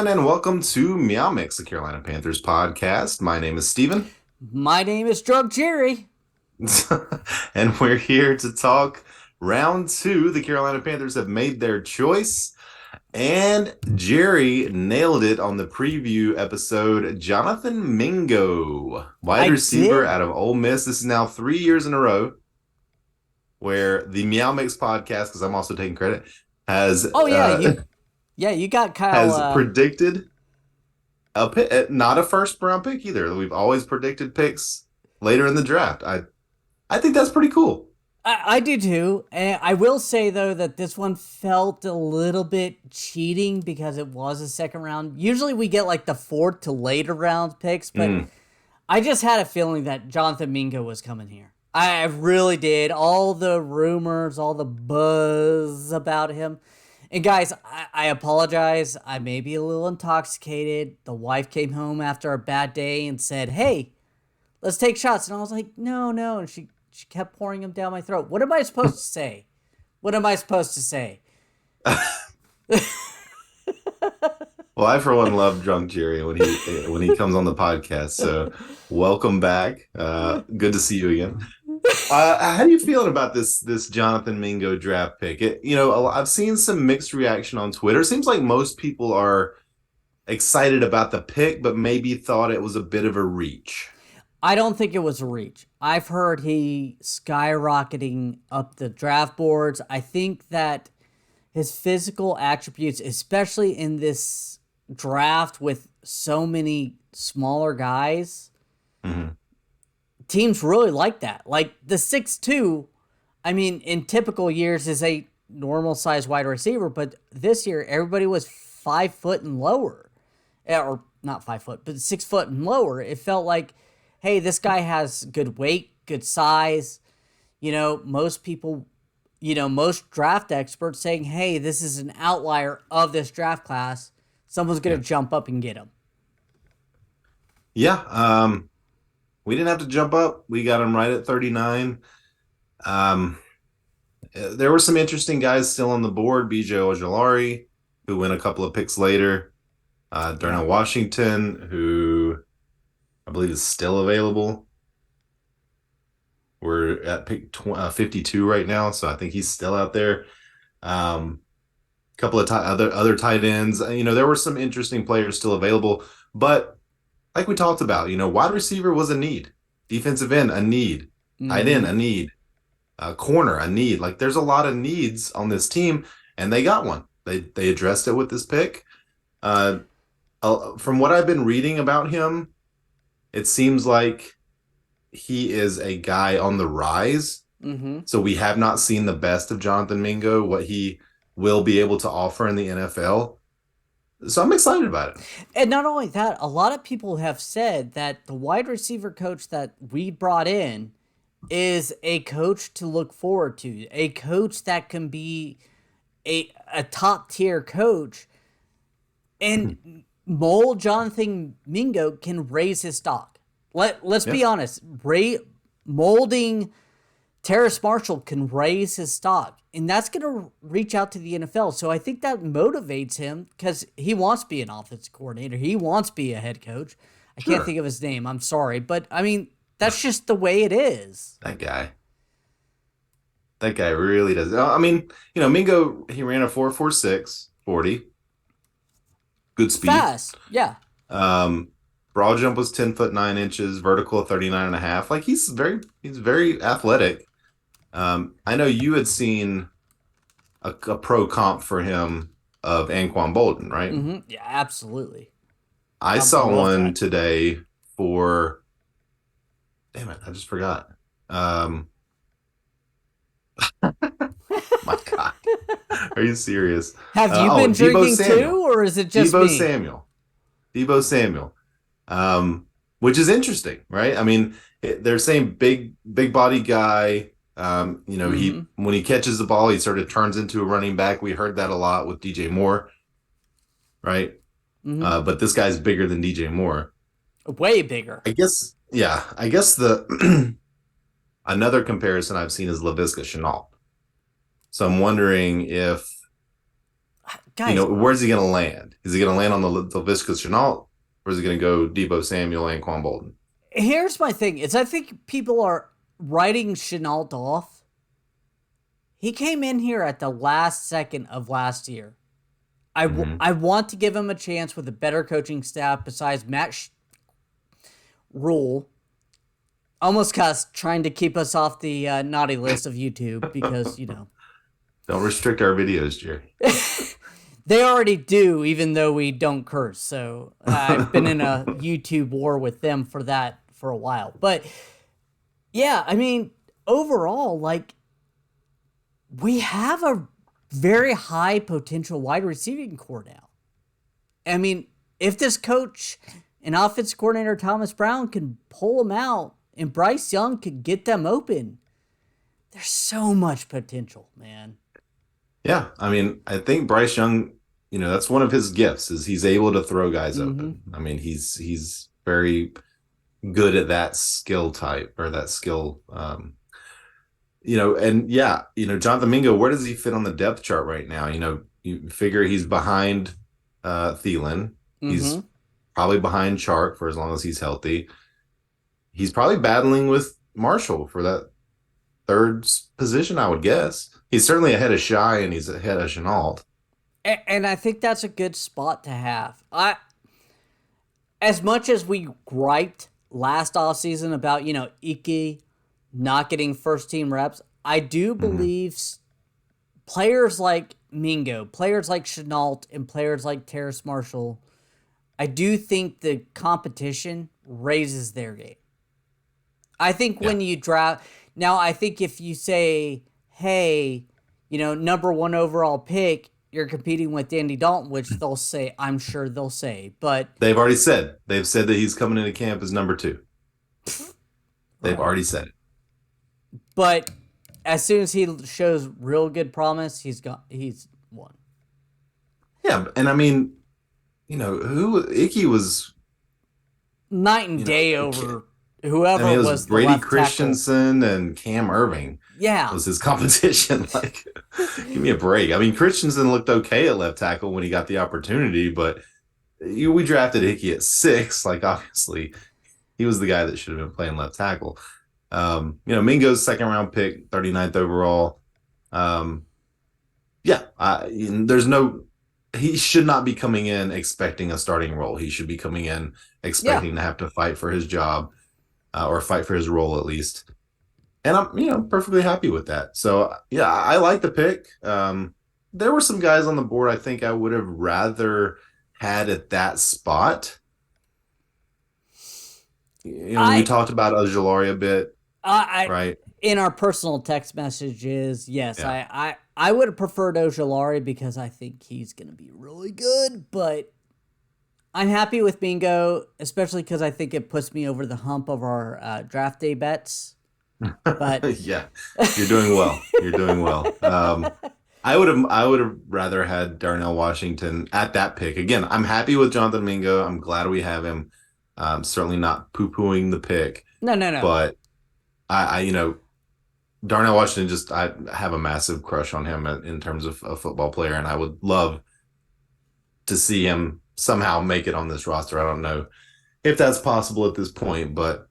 everyone, and welcome to MeowMix, the Carolina Panthers podcast. My name is Steven. My name is Drug Jerry. And we're here to talk round two. The Carolina Panthers have made their choice, and Jerry nailed it on the preview episode. Jonathan Mingo, wide I receiver did. out of Ole Miss. This is now 3 years in a row where the MeowMix podcast, because I'm also taking credit, has Oh you got Kyle. has predicted a pick, not a first round pick either. We've always predicted picks later in the draft. I think that's pretty cool. I do too. And I will say though that this one felt a little bit cheating because it was a second round. Usually we get like the fourth to later round picks, but I just had a feeling that Jonathan Mingo was coming here. I really did. All the rumors, all the buzz about him. And guys, I apologize. I may be a little intoxicated. The wife came home after a bad day and said, "Hey, let's take shots." And I was like, "No, no." And she kept pouring them down my throat. What am I supposed to say? What am I supposed to say? Well, I for one love Drunk Jerry when he comes on the podcast. So welcome back. Good to see you again. How do you feeling about this Jonathan Mingo draft pick? I've seen some mixed reaction on Twitter. It seems like most people are excited about the pick, but maybe thought it was a bit of a reach. I don't think it was a reach. I've heard he skyrocketing up the draft boards. I think that his physical attributes, especially in this draft with so many smaller guys, teams really like that. Like the 6'2", I mean, in typical years is a normal size wide receiver, but this year everybody was 5 foot and lower. Or not 5 foot, but 6 foot and lower. It felt like, hey, this guy has good weight, good size. Most people, most draft experts saying, hey, this is an outlier of this draft class. Someone's going to jump up and get him. Yeah. We didn't have to jump up. We got him right at 39. There were some interesting guys still on the board. BJ Ojolari, who went a couple of picks later. Darnell Washington, who I believe is still available. We're at pick 52 right now, so I think he's still out there. Couple of other tight ends. There were some interesting players still available, but like we talked about, wide receiver was a need, defensive end a need, tight end a need, corner a need. Like there's a lot of needs on this team, and they got one. They addressed it with this pick. From what I've been reading about him, it seems like he is a guy on the rise. So we have not seen the best of Jonathan Mingo, what he will be able to offer in the NFL. So I'm excited about it. And not only that, a lot of people have said that the wide receiver coach that we brought in is a coach to look forward to, a coach that can be a top tier coach. And mold Jonathan Mingo can raise his stock. Let's be honest. Molding Terrace Marshall can raise his stock. And that's going to reach out to the NFL. So I think that motivates him because he wants to be an offensive coordinator. He wants to be a head coach. I can't think of his name. I'm sorry. But, I mean, that's just the way it is. That guy really does. I mean, Mingo, he ran a 4.46 40. Good speed. Fast, yeah. Broad jump was 10 foot 9 inches, vertical 39.5. Like he's very athletic. I know you had seen a pro comp for him of Anquan Bolden, right? Yeah, absolutely. I saw one today for. Damn it! I just forgot. My God, are you serious? Have you been drinking too, or is it just me? Deebo Samuel, which is interesting, right? I mean, they're saying big body guy. He when he catches the ball, he sort of turns into a running back. We heard that a lot with DJ Moore, right? But this guy's bigger than DJ Moore. Way bigger. I guess the another comparison I've seen is Laviska Shenault. So I'm wondering if guys, where's he going to land? Is he going to land on the Visca Chenault, or is he going to go Debo Samuel and Quan Bolden? here's my thing: is I think people are writing Chenault off. He came in here at the last second of last year. Mm-hmm. I want to give him a chance with a better coaching staff besides Matt Rule. Almost cussed, trying to keep us off the naughty list of YouTube because, Don't restrict our videos, Jerry. they already do, even though we don't curse. So I've been in a YouTube war with them for that for a while. But yeah, I mean, overall, like, we have a very high potential wide receiving core now. I mean, if this coach and offensive coordinator Thomas Brown can pull them out and Bryce Young could get them open, there's so much potential, man. Yeah, I mean, I think Bryce Young, that's one of his gifts is he's able to throw guys open. I mean, he's very good at that skill type or that skill. And yeah, Jonathan Mingo, where does he fit on the depth chart right now? You figure he's behind Thielen. He's Mm-hmm. probably behind Chark for as long as he's healthy. He's probably battling with Marshall for that third position, I would guess. He's certainly ahead of Shy and he's ahead of Chenault. And I think that's a good spot to have. As much as we griped last offseason about, Iki not getting first team reps, I do believe players like Mingo, players like Chenault, and players like Terrace Marshall, I do think the competition raises their game. I think when you draft, now I think if you say, hey, number one overall pick, you're competing with Dandy Dalton, which they'll say, I'm sure they'll say, but They've said that he's coming into camp as number 2. They've right. already said it. But as soon as he shows real good promise, he's won. Yeah, and I mean, Icky was Night and day over whoever it was was the Brady left Christensen and Cam Irving. Yeah. Was his competition. Like, give me a break. I mean, Christensen looked okay at left tackle when he got the opportunity, but we drafted Hickey at 6. Like, obviously, he was the guy that should have been playing left tackle. Mingo's second round pick, 39th overall. He should not be coming in expecting a starting role. He should be coming in expecting to have to fight for his job or fight for his role at least. And I'm, perfectly happy with that. So, yeah, I like the pick. There were some guys on the board I think I would have rather had at that spot. We talked about Ojulari a bit, right? In our personal text messages, yes, Yeah. I would have preferred Ojulari because I think he's going to be really good, but I'm happy with Mingo, especially because I think it puts me over the hump of our draft day bets. But yeah, you're doing well. You're doing well. I would have rather had Darnell Washington at that pick. Again, I'm happy with Jonathan Mingo. I'm glad we have him. Certainly not poo-pooing the pick. No. But Darnell Washington, I have a massive crush on him in terms of a football player, and I would love to see him somehow make it on this roster. I don't know if that's possible at this point, but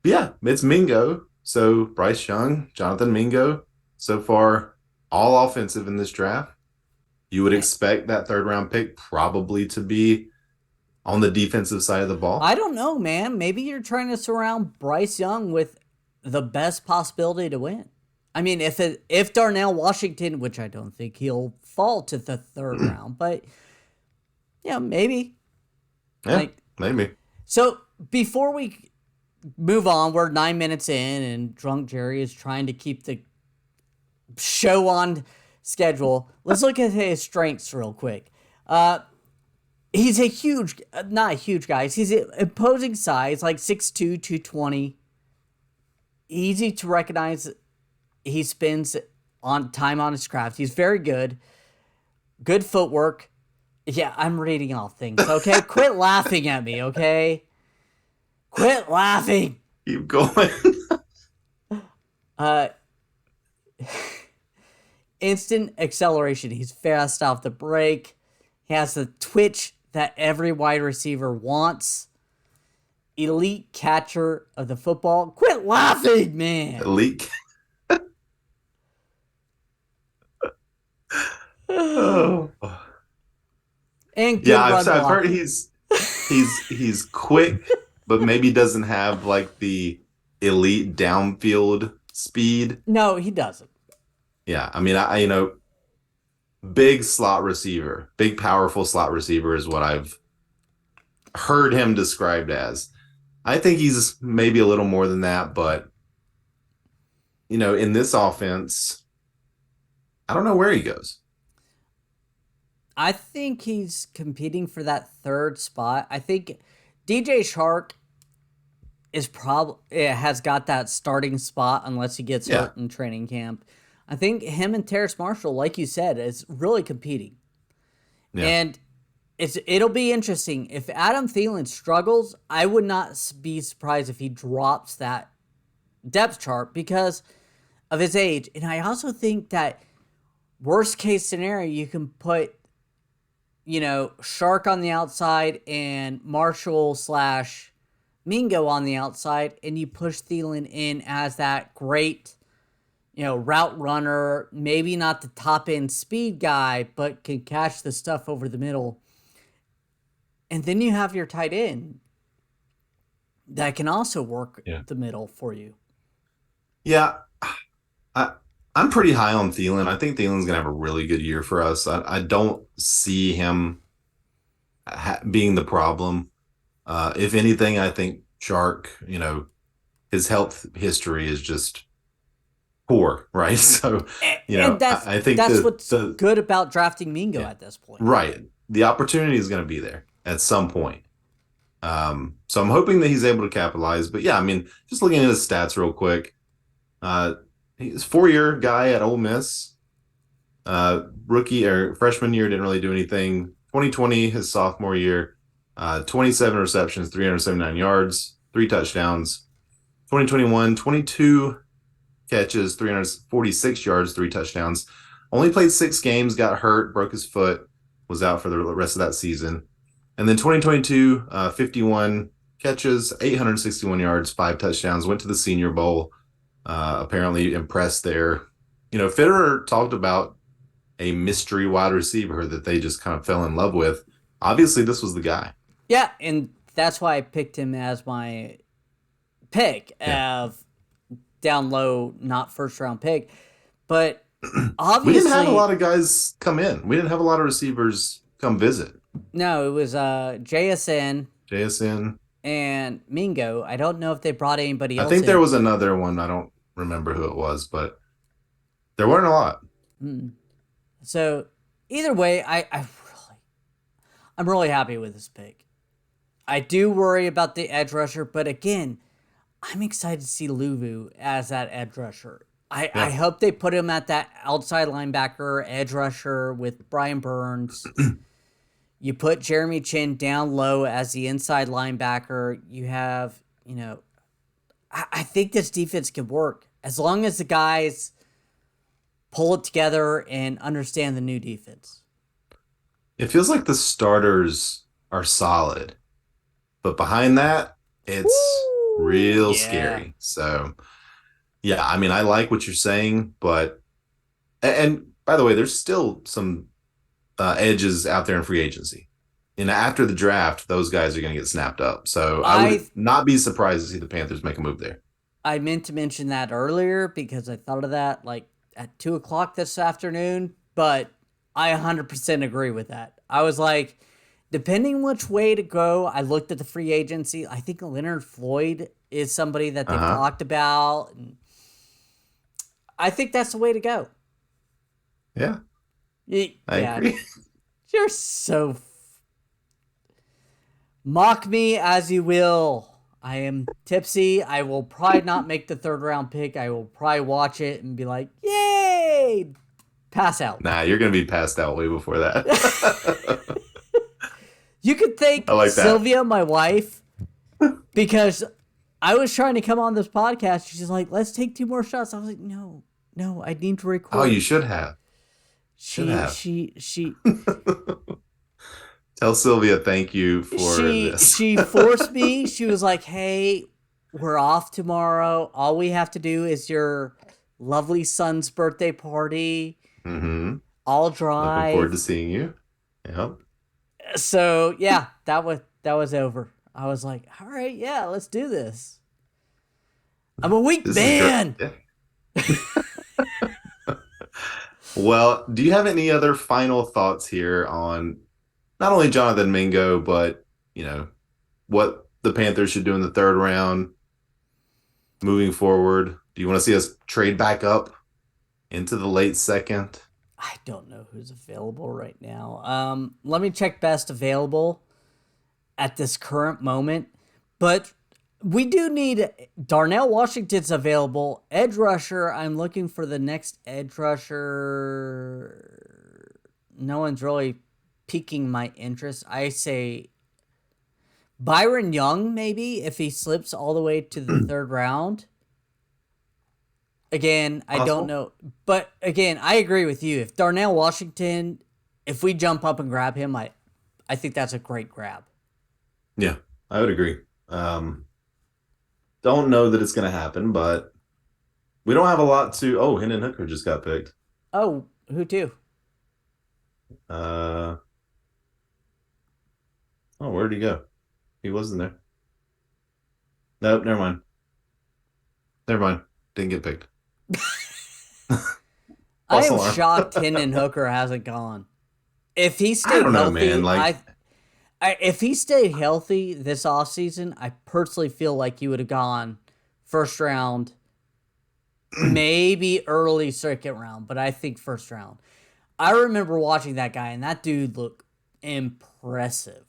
yeah, it's Mingo. So Bryce Young, Jonathan Mingo, so far all offensive in this draft. You would expect that third round pick probably to be on the defensive side of the ball. I don't know, man. Maybe you're trying to surround Bryce Young with the best possibility to win. I mean, if Darnell Washington, which I don't think he'll fall to the third round, but yeah, maybe. Yeah, maybe. So before we move on, we're 9 minutes in, and Drunk Jerry is trying to keep the show on schedule. Let's look at his strengths real quick. He's not a huge guy. He's an imposing size, like 6'2", 220. Easy to recognize. He spends on time on his craft. He's very good. Good footwork. Yeah, I'm reading off things, okay? Quit laughing at me, okay? Quit laughing. Keep going. instant acceleration. He's fast off the break. He has the twitch that every wide receiver wants. Elite catcher of the football. Quit laughing, man. Leak. Oh. And Yeah, good run I've heard blocking. he's quick, but maybe doesn't have like the elite downfield speed. No, he doesn't. Yeah, I mean, big slot receiver, big powerful slot receiver is what I've heard him described as. I think he's maybe a little more than that, but in this offense, I don't know where he goes. I think he's competing for that third spot. I think DJ Shark is probably has got that starting spot unless he gets Yeah, hurt in training camp. I think him and Terrace Marshall, like you said, is really competing. yeah, And it'll be interesting. If Adam Thielen struggles, I would not be surprised if he drops that depth chart because of his age. And I also think that worst case scenario, you can put, Shark on the outside and Marshall slash Mingo on the outside, and you push Thielen in as that great, route runner, maybe not the top end speed guy, but can catch the stuff over the middle. And then you have your tight end that can also work yeah, the middle for you. yeah. I I'm pretty high on Thielen. I think Thielen's gonna have a really good year for us. I don't see him being the problem. If anything, I think Shark, his health history is just poor, right? So, And that's I think that's the what's the good about drafting Mingo yeah, at this point. right, the opportunity is going to be there at some point. So I'm hoping that he's able to capitalize. But yeah, I mean, just looking at his stats real quick, uh, he's 4-year guy at Ole Miss. Rookie or freshman year didn't really do anything. 2020, his sophomore year, 27 receptions, 379 yards, 3 touchdowns. 2021, 22 catches, 346 yards, 3 touchdowns. Only played 6 games, got hurt, broke his foot, was out for the rest of that season. And then 2022, 51 catches, 861 yards, 5 touchdowns, went to the Senior Bowl. Apparently impressed there. Fitterer talked about a mystery wide receiver that they just kind of fell in love with. Obviously, this was the guy. Yeah, and that's why I picked him as my pick Yeah. of down low, not first round pick. But We didn't have a obviously, lot of guys come in. We didn't have a lot of receivers come visit. no, it was JSN JSN. and Mingo. I don't know if they brought anybody I else think there in. was another one. I don't remember who it was, but there weren't a lot. Mm. So either way, I'm really happy with this pick. I do worry about the edge rusher, but again, I'm excited to see Luvu as that edge rusher. I Yeah. hope they put him at that outside linebacker, edge rusher with Brian Burns. You put Jeremy Chin down low as the inside linebacker. You have, I think this defense can work as long as the guys pull it together and understand the new defense. It feels like the starters are solid, but behind that, it's Woo! real Yeah. scary. So, yeah, I mean, I like what you're saying, but and by the way, there's still some edges out there in free agency. And after the draft, those guys are going to get snapped up. So I I would not be surprised to see the Panthers make a move there. I meant to mention that earlier because I thought of that like at 2 o'clock this afternoon, but I 100% agree with that. I was like, depending which way to go, I looked at the free agency. I think Leonard Floyd is somebody that Uh they've huh. talked about. And I think that's the way to go. Yeah, I Yeah, agree. you're so. Mock me as you will. I am tipsy. I will probably not make the third round pick. I will probably watch it and be like, yay! Pass out. Nah, you're going to be passed out way before that. You could I thank like that. Sylvia, my wife, because I was trying to come on this podcast. She's like, let's take 2 more shots. I was like, no, I need to Oh, you record. should have. Should She have. she she Tell Sylvia thank you for this. she forced me. She was like, "Hey, we're off tomorrow. All we have to do is your lovely son's birthday party. Hmm. I'll Looking forward to drive." seeing you. Yep. So yeah, that was over. I was like, "All right, yeah, let's do this." I'm a weak This is great. man. Yeah. Well, do you have any other final thoughts here on not only Jonathan Mingo, but what the Panthers should do in the third round moving forward? Do you want to see us trade back up into the late second? I don't know who's available right now. Let me check best available at this current moment. But we do need Darnell Washington's available. Edge rusher. I'm looking for the next edge rusher. No one's really piquing my interest. I say Byron Young, maybe, if he slips all the way to the third round. Again, I don't Possible? know. But again, I agree with you. If Darnell Washington, if we jump up and grab him, I think that's a great grab. Yeah, I would agree. Don't know that it's going to happen, but we don't have a lot to. Oh, Hendon Hooker just got picked. Oh, who too? Uh, oh, where'd he go? He wasn't there. Nope, never mind. Never mind. Didn't get picked. I False am alarm. shocked Hendon Hooker hasn't gone. If he I stayed don't know, man. healthy, Like, if he stayed healthy this offseason, I personally feel like he would have gone first round, maybe early second round, but I think first round. I remember watching that guy, and that dude looked impressive.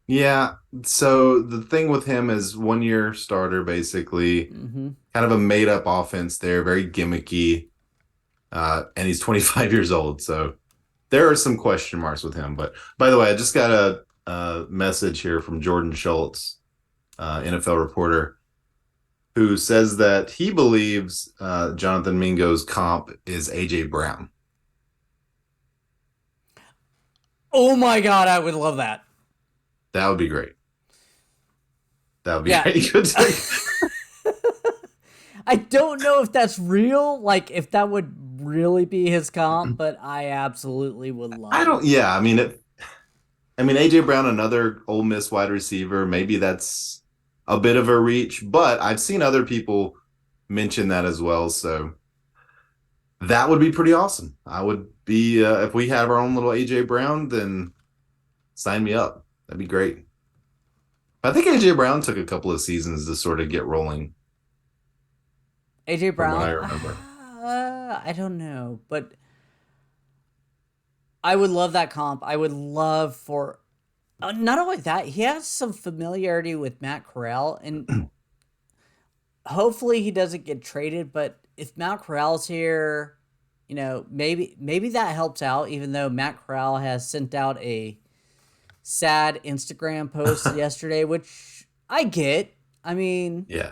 yeah. So the thing with him is 1 year starter, basically, Mm-hmm. kind of a made up offense there, very gimmicky. And he's 25 years old. So there are some question marks with him. But by the way, I just got a message here from Jordan Schultz, NFL reporter, who says that he believes Jonathan Mingo's comp is AJ Brown. Oh my god, I would love that. That would be great. That would be Yeah. great. Good. I don't know if that's real, like if that would really be his comp, but I absolutely would I love it. don't. Yeah, I mean it. I mean AJ Brown, another Ole Miss wide receiver. Maybe that's a bit of a reach, but I've seen other people mention that as well. So that would be pretty awesome. I would be if we have our own little AJ Brown, then sign me up. That'd be great. I think AJ Brown took a couple of seasons to sort of get rolling, AJ from what I Brown, remember. I don't know, but I would love that comp. I would love for not only that, he has some familiarity with Matt Corral, and hopefully he doesn't get traded. But if Matt Corral's here, maybe that helps out. Even though Matt Corral has sent out a sad Instagram post yesterday, which I get. I mean, Yeah,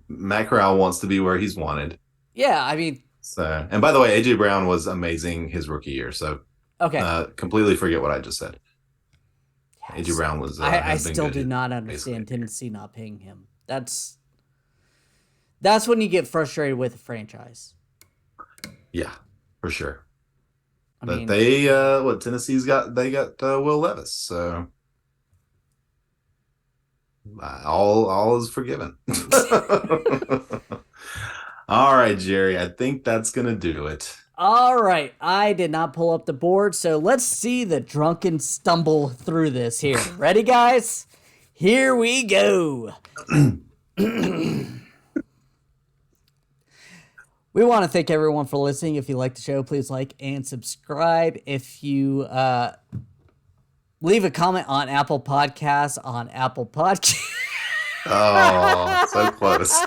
Matt Corral wants to be where he's wanted. yeah, I mean, So, and by the way, AJ Brown was amazing his rookie year. So, okay. completely forget what I just said. AJ Yes. Brown was I has been still good do his not basically understand every year. Tennessee not paying him. That's when you get frustrated with a franchise. Yeah, for sure. I But mean, they what Tennessee's got they got Will Levis, so all is forgiven. All right, Jerry, I think that's gonna do it. all right, I did not pull up the board, so let's see the drunken stumble through this here. Ready, guys? Here we go. We want to thank everyone for listening. If you like the show, please like and subscribe. If you leave a comment on Apple Podcasts, Oh, so close.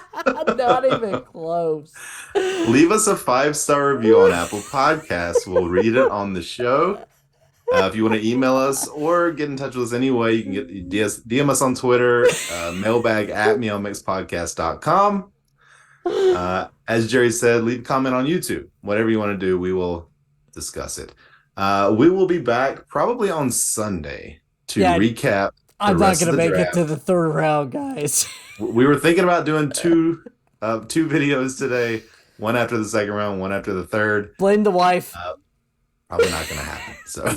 not even close. Leave us a 5-star review on Apple Podcasts. We'll read it on the show. If you want to email us or get in touch with us anyway, you can get DM us on Twitter, mailbag at meowmixpodcast.com. As Jerry said, leave a comment on YouTube. Whatever you want to do, we will discuss it. We will be back probably on Sunday to Yeah, recap the I'm not rest of gonna the make it to draft. the third round, guys. We were thinking about doing two videos today, one after the second round, one after the third. Blame the wife. Uh, Probably not going to happen. So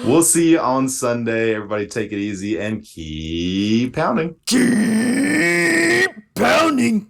we'll see you on Sunday. Everybody take it easy and keep pounding. Keep pounding.